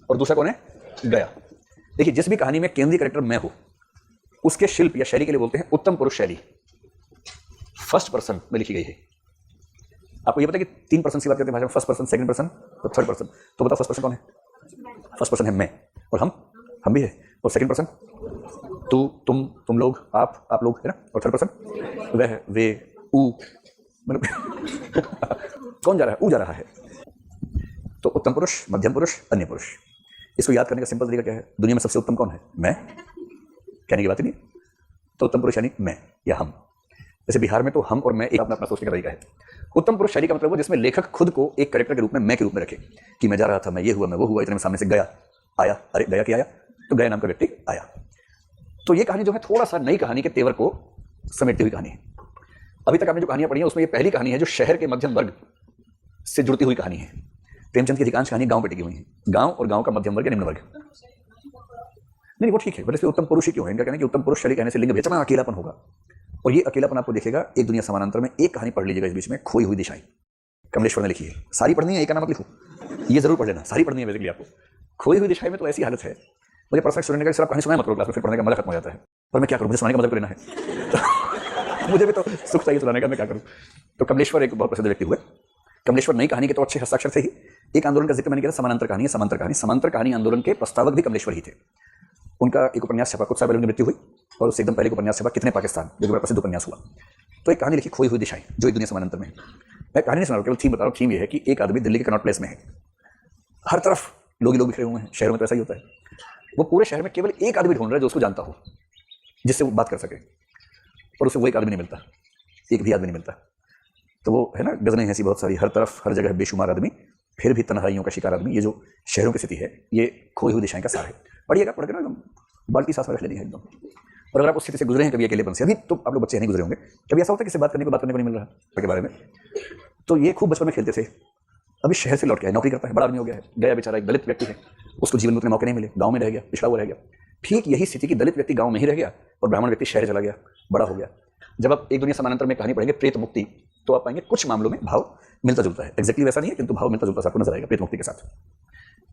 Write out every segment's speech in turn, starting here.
और दूसरा कौन है? गया। देखिए, जिस भी कहानी में केंद्रीय कैरेक्टर मैं हूं, उसके शिल्प या शैली के लिए बोलते हैं उत्तम पुरुष शैली। फर्स्ट पर्सन में लिखी गई है। आपको ये पता है कि 3 पर्सन की बात करते हैं भाषा में, फर्स्ट पर्सन, सेकंड पर्सन और थर्ड पर्सन। तो बताओ फर्स्ट पर्सन कौन है? फर्स्ट पर्सन है मैं, और हम भी है। और सेकंड पर्सन तू, तुम लोग, आप लोग, है ना। और थर्ड पर्सन वह, वे, ऊ, मतलब कौन जा रहा है? ऊ जा रहा है। तो उत्तम पुरुष, मध्यम पुरुष, अन्य पुरुष। इसको याद करने का सिंपल तरीका क्या है? दुनिया में सबसे उत्तम कौन है? मैं। कहने की बात ही नहीं। तो उत्तम पुरुष यानी मैं या हम। जैसे बिहार में तो हम और मैं एक अपना अपना सोचने का तरीका है। उत्तम पुरुष शैली का मतलब वो जिसमें लेखक खुद को एक कैरेक्टर के रूप में, मैं के रूप में रखे कि मैं जा रहा था, मैं ये हुआ, मैं वो हुआ, इतने में सामने से गया आया। अरे गया क्या आया? तो गया नाम का व्यक्ति आया। तो ये कहानी जो है थोड़ा सा नई कहानी के तेवर को समेटती हुई कहानी है। अभी तक आपने जो कहानियां पढ़ी है उसमें ये पहली कहानी है जो शहर के मध्यम वर्ग से जुड़ती हुई कहानी है। प्रेमचंद की अधिकांश कहानी गांव पे टिकी हुई है। गांव और गांव का मध्यम वर्ग या निम्न वर्ग। नहीं वो ठीक है, बट इसमें उत्तम पुरुष ही क्यों है? इनका कहना है कि उत्तम पुरुष शैली कहने से लिंग भेद में अकेलापन होगा। और ये अकेलापन आपको दिखेगा एक दुनिया समानांतर में। एक कहानी पढ़ लीजिएगा इस बीच में, खोई हुई दिशाएं, कमलेश्वर ने लिखी है। सारी पढ़नी है, एक का नाम मत लिखो, ये जरूर पढ़ लेना, सारी पढ़नी है बेसिकली आपको। खोई हुई दिशाएं में तो ऐसी हालत है, मुझे पर्सनल स्टूडेंट का सिर्फ कहानी सुनाए मत करो क्लास में, फिर पढ़ने का मजा खत्म हो जाता है। पर मैं क्या करूँ, मुझे सुनाने का मजा लेना है तो मुझे भी तो सुख चाहिए सुनाने का, मैं क्या करूँ। तो कमलेश्वर एक बहुत प्रसिद्ध व्यक्ति हुए। कमलेश्वर नई कहानी के तो अच्छे हस्ताक्षर थे ही। एक आंदोलन का जिक्र मैंने किया, समानांतर कहानी है। समांतर कहानी आंदोलन के प्रस्तावक भी कमलेश्वर ही थे। उनका एक उपन्यास छपा, कुछ साल पहले उनकी मृत्यु हुई, और उससे एकदम पहले उपन्यास छपा कितने पाकिस्तान, जो बड़ा प्रसिद्ध उपन्यास हुआ। तो एक कहानी लिखी खोई हुई दिशाएं, जो एक दुनिया समानांतर में है। मैं कहानी नहीं सुना रहा हूं, केवल थीम बता रहा हूं। थीम ये है कि एक आदमी दिल्ली के कनॉट प्लेस में है, हर तरफ लोग ही लोग बिखरे हुए हैं। शहरों में तो ऐसा ही होता है। वो पूरे शहर में केवल एक आदमी ढूंढ रहा है जो उसको जानता हो, जिससे वो बात कर सके, और उसे वो एक आदमी नहीं मिलता, एक भी आदमी नहीं मिलता। तो वो है ना, गजनें ऐसी बहुत सारी, हर तरफ हर जगह बेशुमार आदमी, फिर भी तन्हाइयों का शिकार आदमी। ये जो शहरों की स्थिति है, ये खोई हुई दिशाएं का सार है। पढ़िएगा, पढ़ के ना एकदम बाल्टी सांस में रख लेनी है एकदम। और अगर आप उस स्थिति से गुजरे हैं कभी अकेलेपन से, अभी तो आप लोग बच्चे नहीं गुजरे होंगे, कभी ऐसा होता है किसी बात करने को नहीं मिल रहा है के बारे में। तो ये खूब बचपन में खेलते थे। अभी शहर से लौट के आए, नौकरी करता है, बड़ा आदमी हो गया है। गया बेचारा एक दलित व्यक्ति है, उसको जीवन में उतने मौके नहीं मिले, गाँव में रह गया, पिछड़ा हुआ रह गया। ठीक यही स्थिति की दलित व्यक्ति गाँव में ही रह गया और ब्राह्मण व्यक्ति शहर चला गया, बड़ा हो गया। जब आप एक दुनिया समानांतर में कहानी पढ़ेंगे प्रेत मुक्ति, तो आप पाएंगे कुछ मामलों में भाव मिलता जुलता है। एक्जैक्टली वैसा नहीं है, किंतु भाव मिलता जुलता सा आपको नजर आएगा प्रेत मुक्ति के साथ।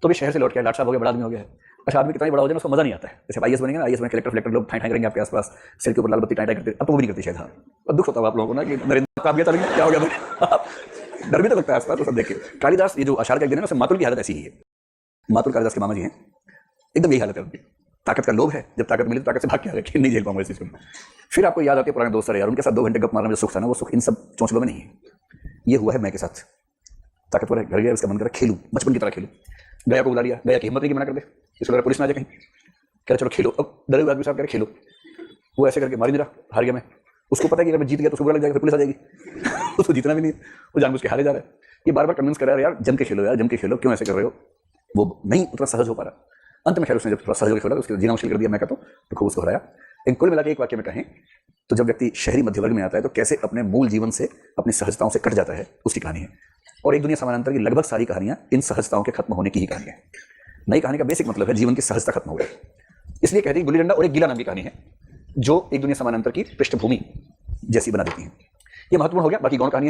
तो भी शहर से लौट के लाट साहब हो गया, बड़ा आदमी हो गया है। अच्छा, आदमी कितना ही बड़ा हो जाए उसको मजा नहीं आता है। जैसे आईएएस बनेंगे ना, आईएएस में कलेक्टर लोग ठाई करेंगे आपके आसपास, सिर के ऊपर लाल बत्ती टाई करते। अब तो वो भी नहीं करती शायद। हाँ, और दुख होता है आप लोगों को ना कि नरेंद्र का गया, क्या हो गया, डर भी तो लगता है आसपास। तो सब देख के कालिदास, ये जो आषाढ़ का दिन है ना, मातुल की हालत ऐसी ही है। मातुल कालिदास के मामा जी हैं, एकदम यही हालत है उनकी। ताकत का लोभ है, जब ताकत मिली तो ताकत से भाग के आ गए कि नहीं झेल पाऊंगा इस चीज को। फिर आपको याद आती है पुराने दोस्त यार, उनके साथ 2 घंटे गप मारना जो सुख था ना, वो सुख इन सब चौंचलों में नहीं है। ये हुआ है मैं के साथ। ताकतवर है, घर गया, उसका मन करा खेलूं, बचपन की तरह खेलूं। गया को बुला लिया, गया की हिम्मत नहीं कि मना कर दे, इसको लगा पुलिस ना आ जाए कहीं। कह रहे चलो खेलो। अब डरे हुए आदमी साहब कह रहे खेलो, वो ऐसे करके मारी नहीं रहा, हार गया मैं। उसको पता है कि अगर मैं जीत गया तो उसको बुरा लग जाएगा, फिर पुलिस आ जाएगी उसको जीतना भी नहीं, वो जानबूझ के हारे जा रहा है। ये बार बार कन्विंस कर रहा है, यार जम के खेलो, यार जम के खेलो, क्यों ऐसे कर रहे हो। वो नहीं उतना सहज हो पा रहा। अंत में खैर उसने जब थोड़ा सहज खेला, उसके जीना मुश्किल कर दिया मैं कहता हूँ, तो खूब उसको हराया। लेकिन कुल मिला के एक वाक्य में कहें तो जब व्यक्ति शहरी मध्य वर्ग में आता है तो कैसे अपने मूल जीवन से, अपनी सहजताओं से कट जाता है, उसकी कहानी है। और एक दुनिया समानांतर की लगभग सारी कहानियां इन सहजताओं के खत्म होने की ही कहानी है। नई कहानी का बेसिक मतलब है जीवन की सहजता खत्म हो गई। इसलिए कहते हैं गुल्ली डंडा और एक गीला नाम की कहानी है, जो एक दुनिया समानांतर की पृष्ठभूमि जैसी बना देती है। ये महत्वपूर्ण हो गया। बाकी गौण कहानी है